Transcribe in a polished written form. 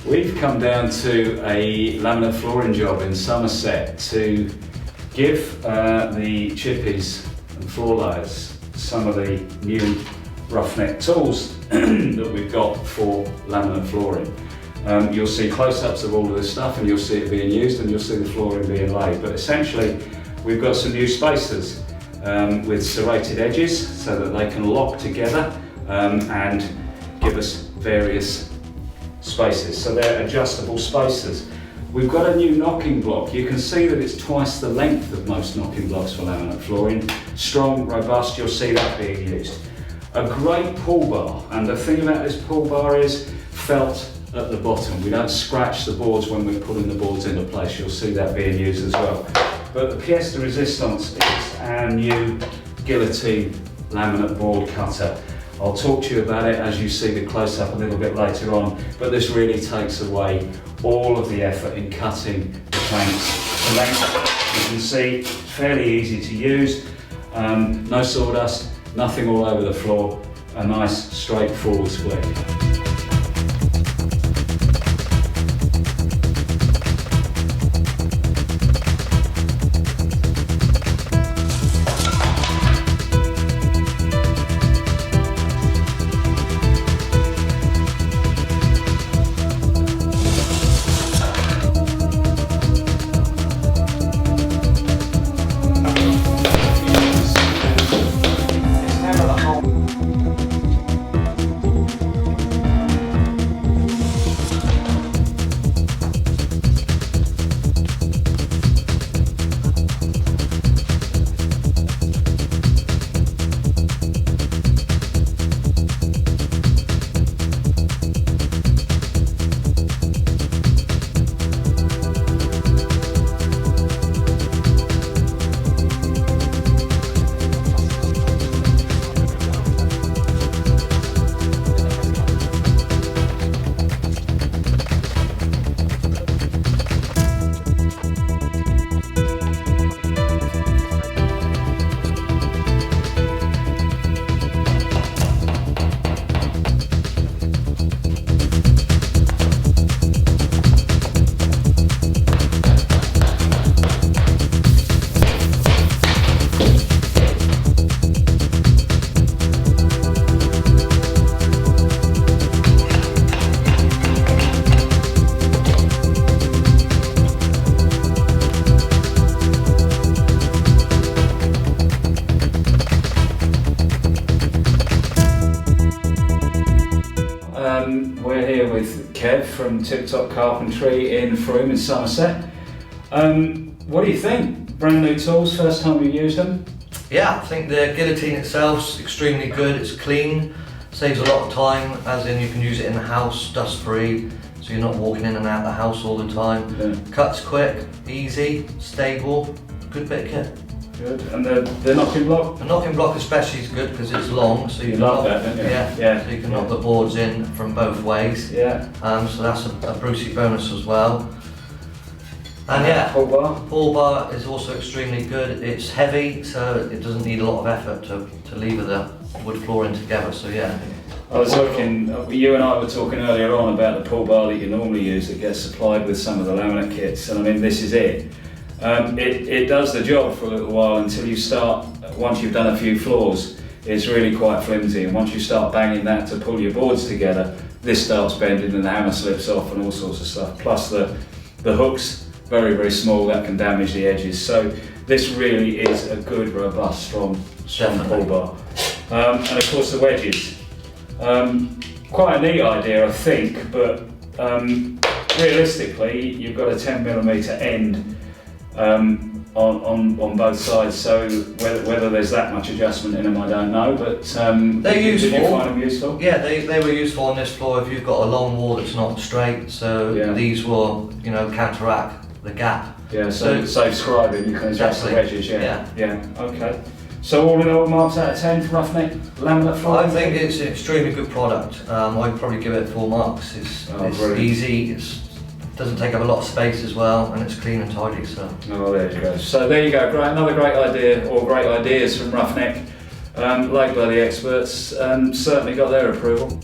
We've come down to a laminate flooring job in Somerset to give the chippies and floor layers some of the new Roughneck tools that we've got for laminate flooring. You'll see close-ups of all of this stuff and you'll see it being used and you'll see the flooring being laid. But essentially we've got some new spacers with serrated edges so that they can lock together and give us various spaces. So they're adjustable spacers. We've got a new knocking block. You can see that it's twice the length of most knocking blocks for laminate flooring. Strong, robust, you'll see that being used. A great pull bar, and the thing about this pull bar is felt at the bottom. We don't scratch the boards when we're putting the boards into place. You'll see that being used as well. But the pièce de résistance is our new guillotine laminate board cutter. I'll talk to you about it as you see the close-up a little bit later on, but this really takes away all of the effort in cutting the planks to length. You can see, fairly easy to use, no sawdust, nothing all over the floor, a nice straightforward split. We're here with Kev from Tip Top Carpentry in Frome in Somerset. What do you think? Brand new tools, first time you used them? Yeah, I think the guillotine itself is extremely good. It's clean, saves a lot of time, as in you can use it in the house, dust free, so you're not walking in and out of the house all the time. Yeah. Cuts quick, easy, stable, good bit of kit. Good. And the knocking block? The knocking block especially is good because it's long, so you can love knock, that, don't you? Yeah, so you can knock the boards in from both ways. Yeah. So that's a Brucey bonus as well. And yeah, pull bar? Pull bar is also extremely good. It's heavy, so it doesn't need a lot of effort to lever the wood flooring together. So yeah. I was looking, you and I were talking earlier on about the pull bar that you normally use that gets supplied with some of the laminate kits, and I mean this is it. It does the job for a little while until you start, once you've done a few floors, it's really quite flimsy, and once you start banging that to pull your boards together, this starts bending and the hammer slips off and all sorts of stuff. Plus the hooks, very, very small, that can damage the edges. So this really is a good, robust, strong pull bar. And of course the wedges. Quite a neat idea, I think, but realistically you've got a 10mm end on both sides, so whether there's that much adjustment in them I don't know, but they're useful. Did you find them useful? Yeah, they were useful on this floor if you've got a long wall that's not straight, so yeah. These will, counteract the gap. Yeah, so save scribing, you can adjust the wedges, yeah. Okay. So all in all, marks out of 10 for Roughneck Laminate flooring? I think it's an extremely good product. I'd probably give it 4 marks. It's easy, it doesn't take up a lot of space as well, and it's clean and tidy. So. Oh, there you go. So there you go, another great idea, or great ideas from Roughneck. Like by the experts, certainly got their approval.